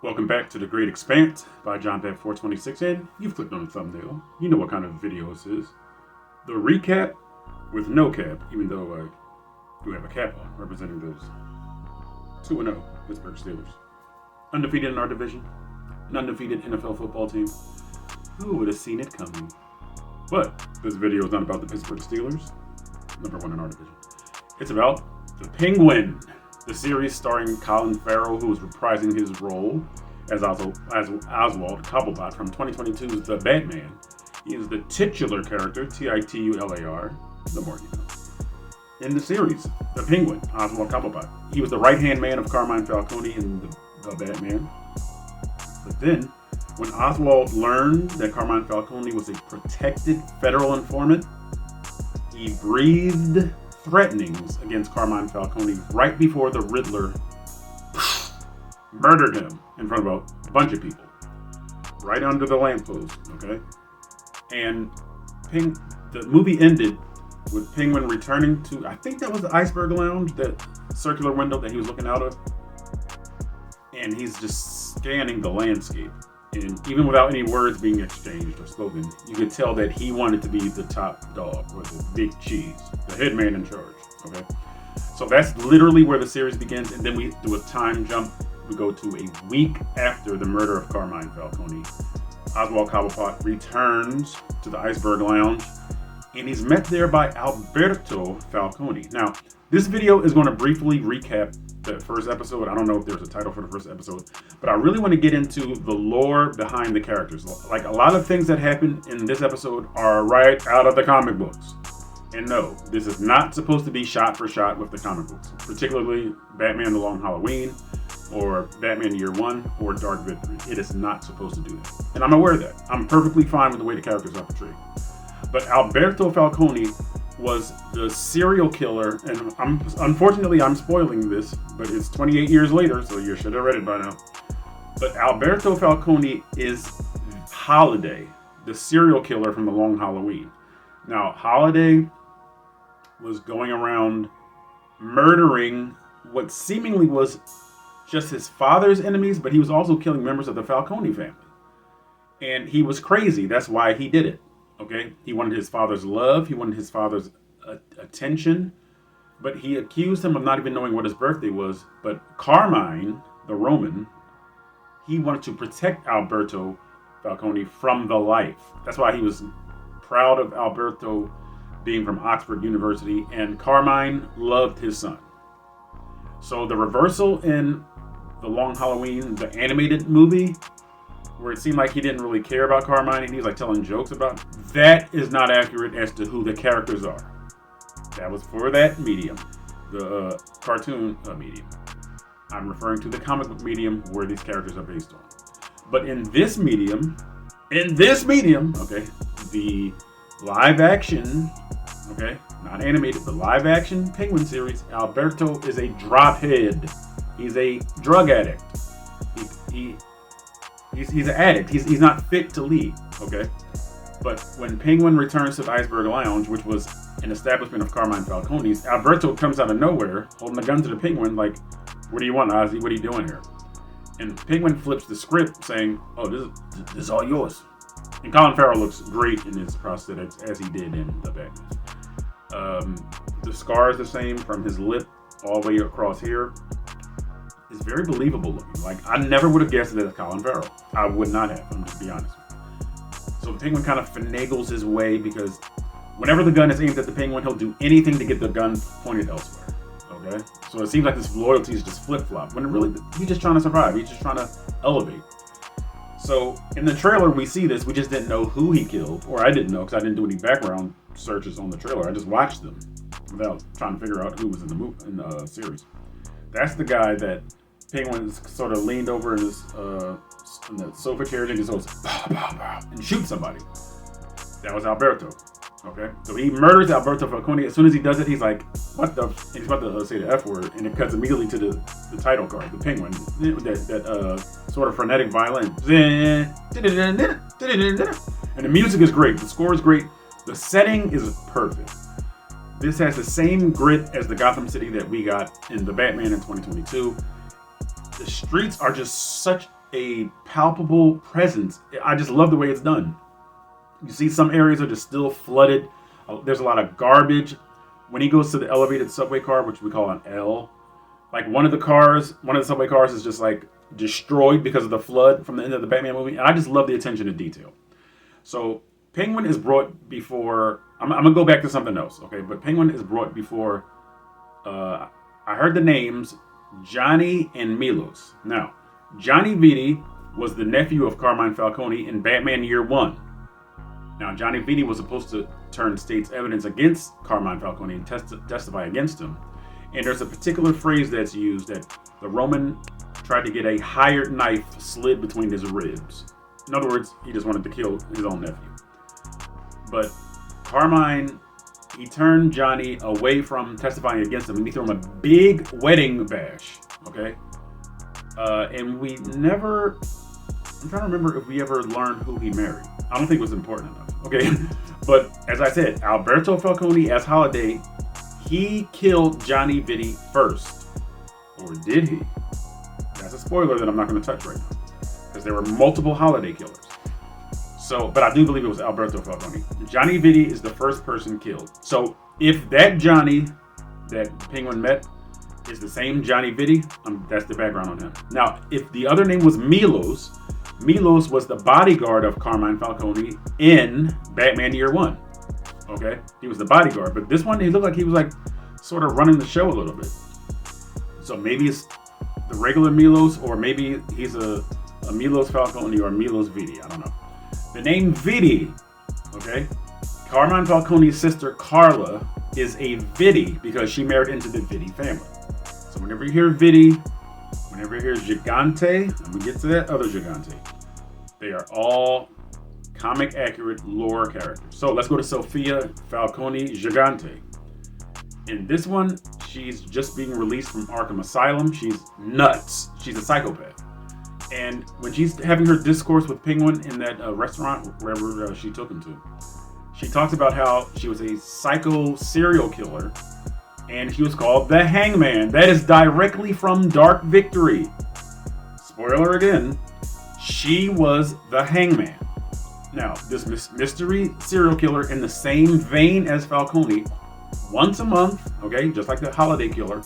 Welcome back to The Great Expanse by JohnBat426, and you've clicked on the thumbnail. You know what kind of video this is. The recap with no cap, even though I do have a cap on, representing those 2-0 Pittsburgh Steelers. Undefeated in our division, an undefeated NFL football team. Who would have seen it coming? But this video is not about the Pittsburgh Steelers, number one in our division. It's about The Penguin, the series starring Colin Farrell, who is reprising his role as Oswald Cobblepot from 2022's The Batman. He is the titular character, Titular, the more you know. In the series, The Penguin, Oswald Cobblepot. He was the right-hand man of Carmine Falcone in the Batman. But then, when Oswald learned that Carmine Falcone was a protected federal informant, he breathed threatenings against Carmine Falcone right before the Riddler murdered him in front of a bunch of people, right under the lamppost, okay? And the movie ended with Penguin returning to, I think that was the Iceberg Lounge, that circular window that he was looking out of. And he's just scanning the landscape. And even without any words being exchanged or spoken, you could tell that he wanted to be the top dog, or the big cheese, the head man in charge, okay? So that's literally where the series begins, and then we do a time jump. We go to a week after the murder of Carmine Falcone. Oswald Cobblepot returns to the Iceberg Lounge, and he's met there by Alberto Falcone. Now, this video is going to briefly recap the first episode. I don't know if there's a title for the first episode, but I really want to get into the lore behind the characters. Like, a lot of things that happen in this episode are right out of the comic books. And no, this is not supposed to be shot for shot with the comic books, particularly Batman The Long Halloween, or Batman Year One, or Dark Victory. It is not supposed to do that. And I'm aware of that. I'm perfectly fine with the way the characters are portrayed. But Alberto Falcone was the serial killer, and unfortunately I'm spoiling this, but it's 28 years later, so you should have read it by now. But Alberto Falcone is Holiday, the serial killer from The Long Halloween. Now, Holiday was going around murdering what seemingly was just his father's enemies, but he was also killing members of the Falcone family. And he was crazy. That's why he did it. Okay, he wanted his father's love. He wanted his father's attention, but he accused him of not even knowing what his birthday was. But Carmine, the Roman, he wanted to protect Alberto Falcone from the life. That's why he was proud of Alberto being from Oxford University, and Carmine loved his son. So the reversal in The Long Halloween, the animated movie, where it seemed like he didn't really care about Carmine and he was like telling jokes about it, that is not accurate as to who the characters are. That was for that medium, the cartoon medium. I'm referring to the comic book medium where these characters are based on. But in this medium, okay, the live action, okay, not animated, but live action Penguin series, Alberto is a drophead. He's a drug addict. He's an addict. He's not fit to lead, okay? But when Penguin returns to the Iceberg Lounge, which was an establishment of Carmine Falcone's, Alberto comes out of nowhere, holding a gun to the Penguin, like, "What do you want, Ozzy? What are you doing here?" And Penguin flips the script saying, "Oh, this is all yours." And Colin Farrell looks great in his prosthetics, as he did in The Batman. The scar is the same from his lip all the way across here. It's very believable looking. Like, I never would have guessed that it's Colin Farrell. I would not have, I'm just be honest. So the Penguin kind of finagles his way, because whenever the gun is aimed at the Penguin, he'll do anything to get the gun pointed elsewhere. Okay? So it seems like this loyalty is just flip-flop, when really, he's just trying to survive. He's just trying to elevate. So in the trailer, we see this. We just didn't know who he killed, or I didn't know, because I didn't do any background searches on the trailer. I just watched them without trying to figure out who was in the series. That's the guy that Penguin sort of leaned over in his in the sofa chair and just goes bah, bah, bah, and shoots somebody. That was Alberto. Okay, so he murders Alberto Falcone. As soon as he does it, he's like, "What the?" And he's about to say the F word, and it cuts immediately to the title card, the Penguin. That sort of frenetic violin, and the music is great. The score is great. The setting is perfect. This has the same grit as the Gotham City that we got in The Batman in 2022. The streets are just such a palpable presence. I just love the way it's done. You see some areas are just still flooded. There's a lot of garbage. When he goes to the elevated subway car, which we call an L, like one of the subway cars is just like destroyed because of the flood from the end of the Batman movie. And I just love the attention to detail. So Penguin is brought before, I'm going to go back to something else, okay? But Penguin is brought before, I heard the names, Johnny and Milos. Now, Johnny Vitti was the nephew of Carmine Falcone in Batman Year One. Now, Johnny Vitti was supposed to turn state's evidence against Carmine Falcone and testify against him. And there's a particular phrase that's used that the Roman tried to get a hired knife slid between his ribs. In other words, he just wanted to kill his own nephew. But Carmine, he turned Johnny away from testifying against him and he threw him a big wedding bash, okay? And we never, I'm trying to remember if we ever learned who he married. I don't think it was important enough, okay? But as I said, Alberto Falcone as Holiday, he killed Johnny Vitti first. Or did he? That's a spoiler that I'm not going to touch right now. Because there were multiple Holiday killers. So, but I do believe it was Alberto Falcone. Johnny Vitti is the first person killed. So if that Johnny that Penguin met is the same Johnny Vitti, that's the background on him. Now, if the other name was Milos, Milos was the bodyguard of Carmine Falcone in Batman Year One. Okay? He was the bodyguard. But this one, he looked like he was like sort of running the show a little bit. So maybe it's the regular Milos, or maybe he's a Milos Falcone or Milos Vitti. I don't know. The name Vitti, okay? Carmine Falcone's sister Carla is a Vitti because she married into the Vitti family. So whenever you hear Vitti, whenever you hear Gigante, I'm going to get to that other Gigante. They are all comic accurate lore characters. So let's go to Sofia Falcone Gigante. In this one, she's just being released from Arkham Asylum. She's nuts. She's a psychopath. And when she's having her discourse with Penguin in that restaurant, wherever she took him to, she talks about how she was a psycho serial killer and she was called the Hangman. That is directly from Dark Victory. Spoiler again, she was the Hangman. Now, this mystery serial killer in the same vein as Falcone, once a month, okay, just like the Holiday killer,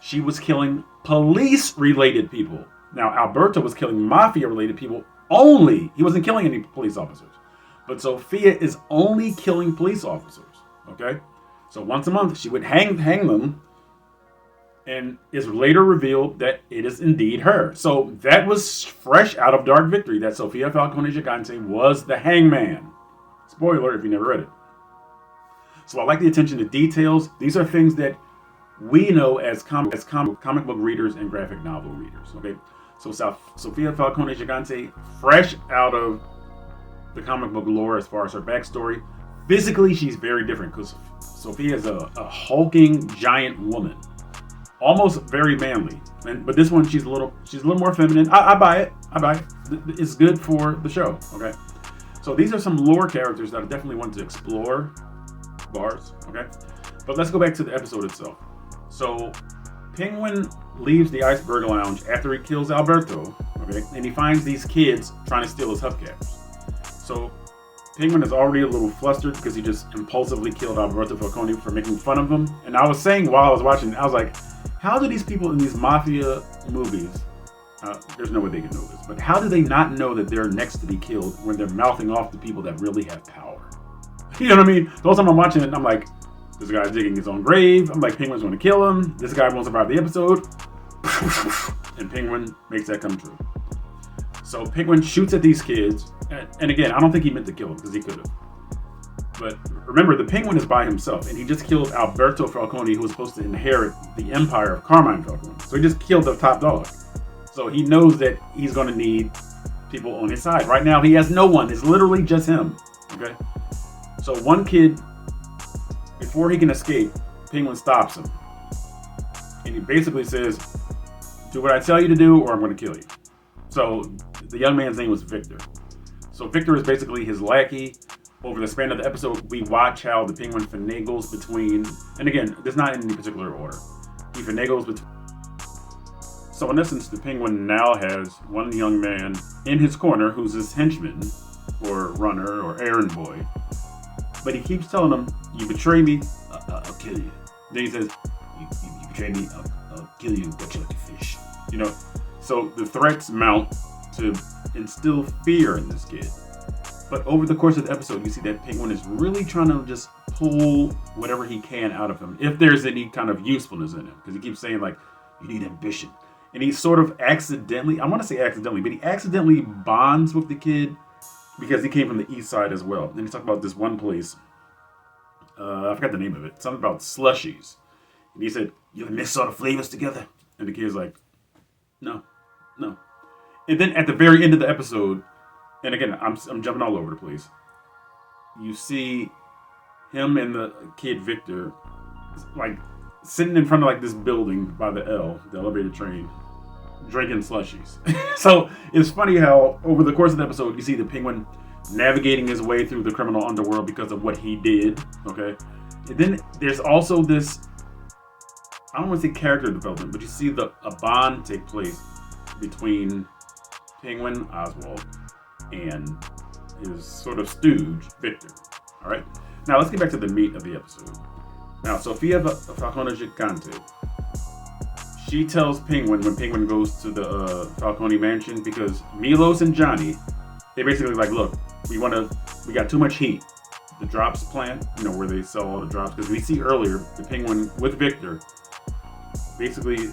she was killing police-related people. Now, Alberto was killing mafia-related people only. He wasn't killing any police officers. But Sophia is only killing police officers, okay? So once a month, she would hang them, and it's later revealed that it is indeed her. So that was fresh out of Dark Victory, that Sofia Falcone Gigante was the Hangman. Spoiler if you never read it. So I like the attention to details. These are things that we know as comic book readers and graphic novel readers, okay? So Sofia Falcone Gigante, fresh out of the comic book lore as far as her backstory. Physically, she's very different because Sofia is a hulking giant woman, almost very manly. But this one, she's a little more feminine. I buy it. It's good for the show. Okay. So these are some lore characters that I definitely want to explore. Bars. Okay. But let's go back to the episode itself. So Penguin leaves the Iceberg Lounge after he kills Alberto, okay, and he finds these kids trying to steal his hubcaps. So Penguin is already a little flustered because he just impulsively killed Alberto Falcone for making fun of him. And I was saying while I was watching, I was like, how do these people in these mafia movies, there's no way they can know this, but how do they not know that they're next to be killed when they're mouthing off to people that really have power? You know what I mean? The whole time I'm watching it, and I'm like, this guy's digging his own grave. I'm like, Penguin's going to kill him. This guy won't survive the episode. And Penguin makes that come true. So Penguin shoots at these kids. And again, I don't think he meant to kill them because he could have. But remember, the Penguin is by himself. And he just killed Alberto Falcone, who was supposed to inherit the empire of Carmine Falcone. So he just killed the top dog. So he knows that he's going to need people on his side. Right now, he has no one. It's literally just him. Okay? So one kid, before he can escape, Penguin stops him. And he basically says, do what I tell you to do or I'm going to kill you. So the young man's name was Victor. So Victor is basically his lackey. Over the span of the episode, we watch how the Penguin finagles between, and again, this is not in any particular order. He finagles between So in essence, the Penguin now has one young man in his corner who's his henchman, or runner, or errand boy. But he keeps telling him, "You betray me, I'll kill you." Then he says, "You betray me, I'll kill you, but you like to fish." You know, so the threats mount to instill fear in this kid. But over the course of the episode, you see that Penguin is really trying to just pull whatever he can out of him, if there's any kind of usefulness in him. Because he keeps saying, like, you need ambition. And he sort of accidentally, I want to say accidentally, but he accidentally bonds with the kid because he came from the east side as well. And he talked about this one place, I forgot the name of it, something about slushies. And he said, "You mix all the flavors together?" And the kid's like, no. And then at the very end of the episode, and again, I'm jumping all over the place, you see him and the kid Victor, like, sitting in front of, like, this building by the elevator train, drinking slushies. So it's funny how over the course of the episode, you see the Penguin navigating his way through the criminal underworld because of what he did, okay? And then there's also this, I don't want to say character development, but you see a bond take place between Penguin, Oswald, and his sort of stooge, Victor. All right? Now, let's get back to the meat of the episode. Now, Sofia Falcone Gigante, she tells Penguin when Penguin goes to the Falcone mansion, because Milos and Johnny, they basically like, look, we got too much heat. The drops plant, where they sell all the drops, because we see earlier the Penguin with Victor, basically,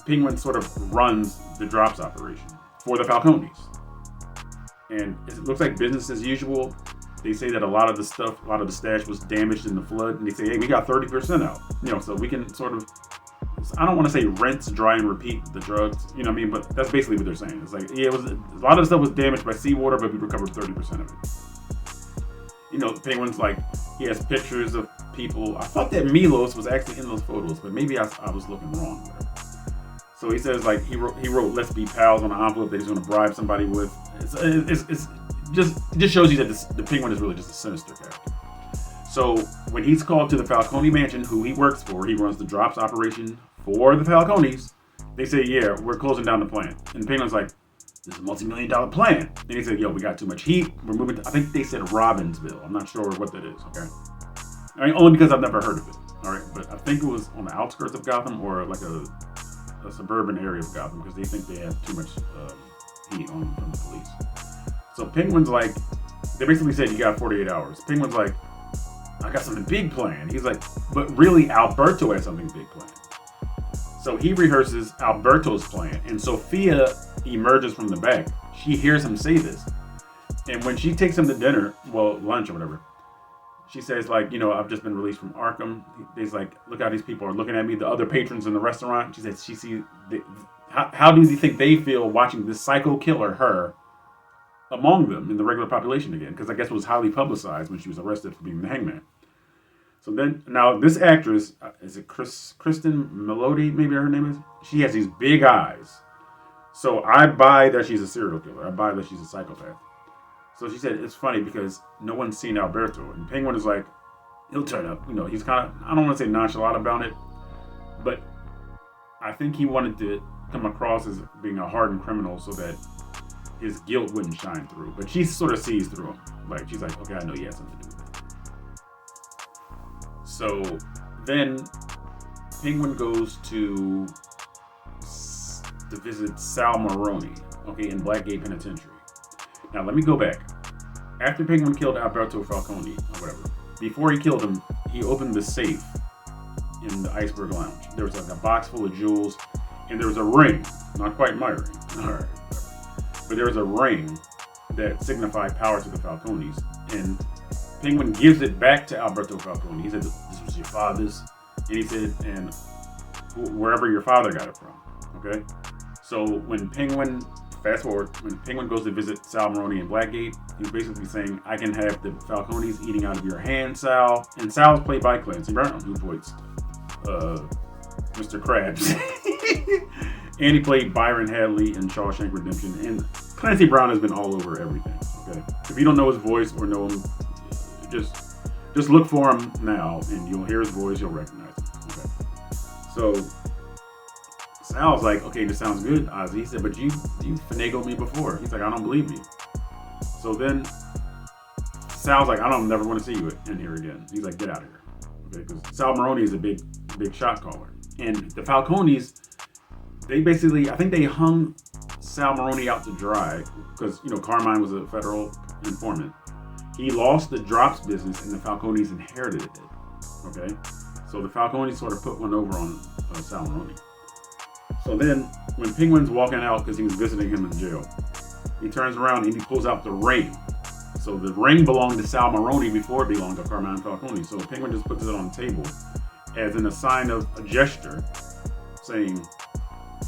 Penguin sort of runs the drops operation for the Falcones. And it looks like business as usual. They say that a lot of the stash was damaged in the flood, and they say, hey, we got 30% out. So we can sort of, I don't want to say rinse, dry, and repeat the drugs, you know what I mean? But that's basically what they're saying. It's like, yeah, a lot of the stuff was damaged by seawater, but we recovered 30% of it. The Penguin's like, he has pictures of people. I thought that Milos was actually in those photos, but maybe I was looking wrong. Whatever. So he says, like, he wrote "Let's be pals" on an envelope that he's going to bribe somebody with. It just shows you that the Penguin is really just a sinister character. So when he's called to the Falcone mansion, who he works for, he runs the drops operation for the Falcones. They say, yeah, we're closing down the plant. And the Penguin's like, this is a multi-million-dollar plant. And he said, yo, we got too much heat. We're moving to, I think they said Robbinsville. I'm not sure what that is, okay? I mean, only because I've never heard of it, all right? But I think it was on the outskirts of Gotham, or like a suburban area of Gotham, because they think they have too much heat on them from the police. So Penguin's like, they basically said, you got 48 hours. Penguin's like, I got something big planned. He's like, but really Alberto has something big planned. So he rehearses Alberto's plan, and Sofia emerges from the back. She hears him say this. And when she takes him to dinner, well, lunch or whatever, she says, like, I've just been released from Arkham. He's like, look how these people are looking at me, the other patrons in the restaurant. She says, how do you think they feel watching this psycho killer, her, among them in the regular population again? Because I guess it was highly publicized when she was arrested for being the hangman. So then, now this actress, is it Kristen Melody, maybe her name is? She has these big eyes. So I buy that she's a serial killer. I buy that she's a psychopath. So she said, it's funny because no one's seen Alberto. And Penguin is like, he'll turn up. He's kind of, I don't want to say nonchalant about it, but I think he wanted to come across as being a hardened criminal so that his guilt wouldn't shine through. But she sort of sees through him. Like, she's like, okay, I know you had something to do with it. So then Penguin goes to visit Sal Maroni, okay, in Blackgate Penitentiary. Now, let me go back. After Penguin killed Alberto Falcone, or whatever, before he killed him, he opened the safe in the Iceberg Lounge. There was like a box full of jewels, and there was a ring, not quite my ring, all right, but there was a ring that signified power to the Falcones, and Penguin gives it back to Alberto Falcone. He said, this was your father's, and he said, and wherever your father got it from, okay? So when Penguin, fast forward, when Penguin goes to visit Sal Maroni in Blackgate, he's basically saying, I can have the Falcones eating out of your hand, Sal. And Sal's played by Clancy Brown, who voiced Mr. Krabs. And he played Byron Hadley in Shawshank Redemption. And Clancy Brown has been all over everything, okay? If you don't know his voice or know him, just look for him now, and you'll hear his voice, you'll recognize him, okay? So Sal's like, okay, this sounds good, Ozzy. He said, but you finagled me before. He's like, I don't believe you. So then Sal's like, I don't never want to see you in here again. He's like, get out of here. Okay, because Sal Maroni is a big shot caller. And the Falcones, they basically, I think they hung Sal Maroni out to dry because, Carmine was a federal informant. He lost the drops business and the Falcones inherited it. Okay? So the Falcones sort of put one over on Sal Maroni. So then, when Penguin's walking out because he was visiting him in jail, he turns around and he pulls out the ring. So the ring belonged to Sal Maroni before it belonged to Carmine Falcone. So Penguin just puts it on the table as in a sign of a gesture saying,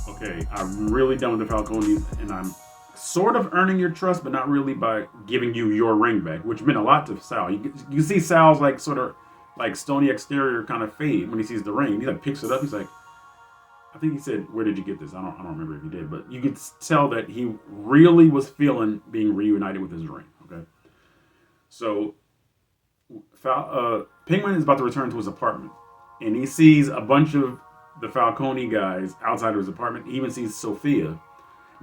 okay, I'm really done with the Falcones and I'm sort of earning your trust, but not really by giving you your ring back, which meant a lot to Sal. You see Sal's like sort of like stony exterior kind of fade when he sees the ring. He like picks it up. He's like, I think he said, where did you get this? I don't remember if he did, but you could tell that he really was feeling being reunited with his ring. Okay. So Penguin is about to return to his apartment and he sees a bunch of the Falcone guys outside of his apartment. He even sees Sophia.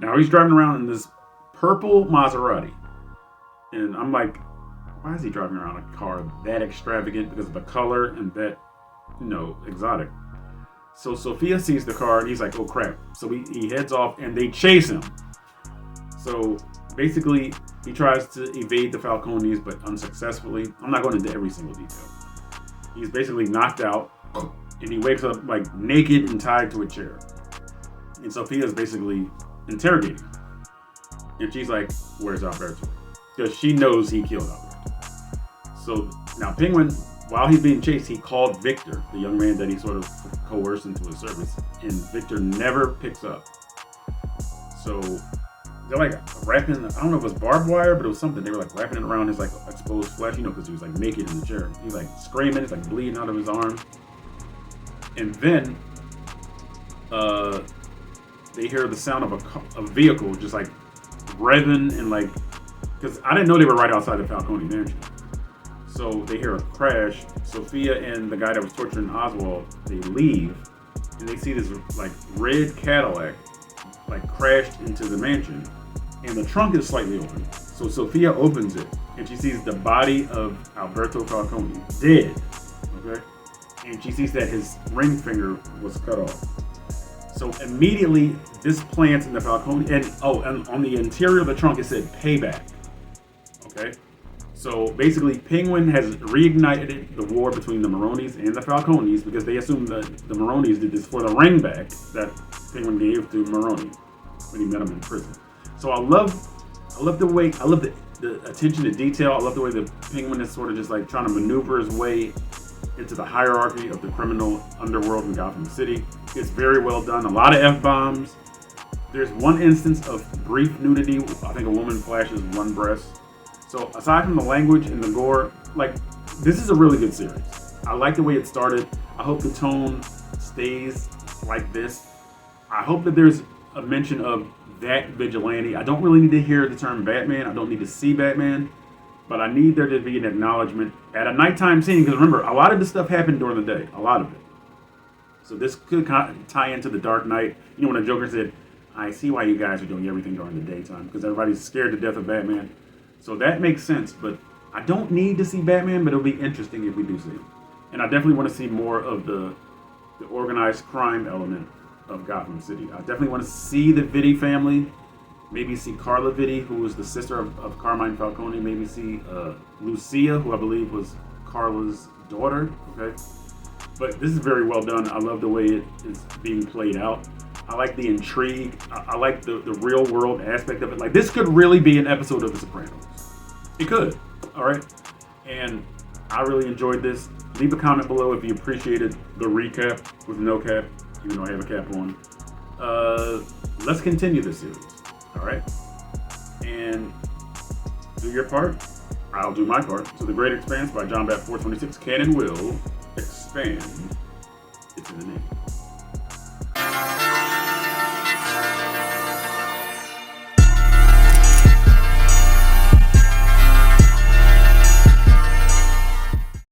Now he's driving around in this purple Maserati. And I'm like, why is he driving around a car that extravagant because of the color and that, exotic? So Sophia sees the car and he's like, oh crap. So he heads off and they chase him. So basically he tries to evade the Falcones, but unsuccessfully. I'm not going into every single detail. He's basically knocked out and he wakes up like naked and tied to a chair. And Sophia's basically interrogating him. And she's like, where's Alberto? Because she knows he killed Alberto. So now Penguin, while he's being chased, he called Victor, the young man that he sort of coerced into his service, and Victor never picks up. So they're like wrapping, I don't know if it was barbed wire, but it was something. They were like wrapping it around his like exposed flesh, because he was like naked in the chair. He's like screaming, it's like bleeding out of his arm. And then they hear the sound of a vehicle just like revving and like, because I didn't know they were right outside the Falcone mansion. So they hear a crash. Sophia and the guy that was torturing Oswald, they leave and they see this like red Cadillac like crashed into the mansion and the trunk is slightly open. So Sophia opens it and she sees the body of Alberto Falcone dead. Okay. And she sees that his ring finger was cut off. So immediately this plants in the Falcone and on the interior of the trunk it said payback. Okay. So basically, Penguin has reignited the war between the Maronis and the Falcones because they assumed that the Maronis did this for the ring back that Penguin gave to Maroni when he met him in prison. So I love the attention to detail. I love the way the Penguin is sort of just like trying to maneuver his way into the hierarchy of the criminal underworld in Gotham City. It's very well done. A lot of F-bombs. There's one instance of brief nudity. I think a woman flashes one breast. So aside from the language and the gore, like, this is a really good series. I like the way it started. I hope the tone stays like this. I hope that there's a mention of that vigilante. I don't really need to hear the term Batman. I don't need to see Batman. But I need there to be an acknowledgement at a nighttime scene. Because remember, a lot of this stuff happened during the day. A lot of it. So this could kind of tie into the Dark Knight. When the Joker said, I see why you guys are doing everything during the daytime. Because everybody's scared to death of Batman. So that makes sense, but I don't need to see Batman, but it'll be interesting if we do see him. And I definitely want to see more of the organized crime element of Gotham City. I definitely want to see the Vitti family, maybe see Carla Vitti, who was the sister of Carmine Falcone, maybe see Lucia, who I believe was Carla's daughter, okay? But this is very well done. I love the way it is being played out. I like the intrigue. I like the real world aspect of it. Like, this could really be an episode of The Sopranos. It could. All right. And I really enjoyed this. Leave a comment below if you appreciated the recap with no cap, even though I have a cap on. Let's continue this series. All right. And do your part. I'll do my part. So The Great Expanse by John Bat 426 can and will expand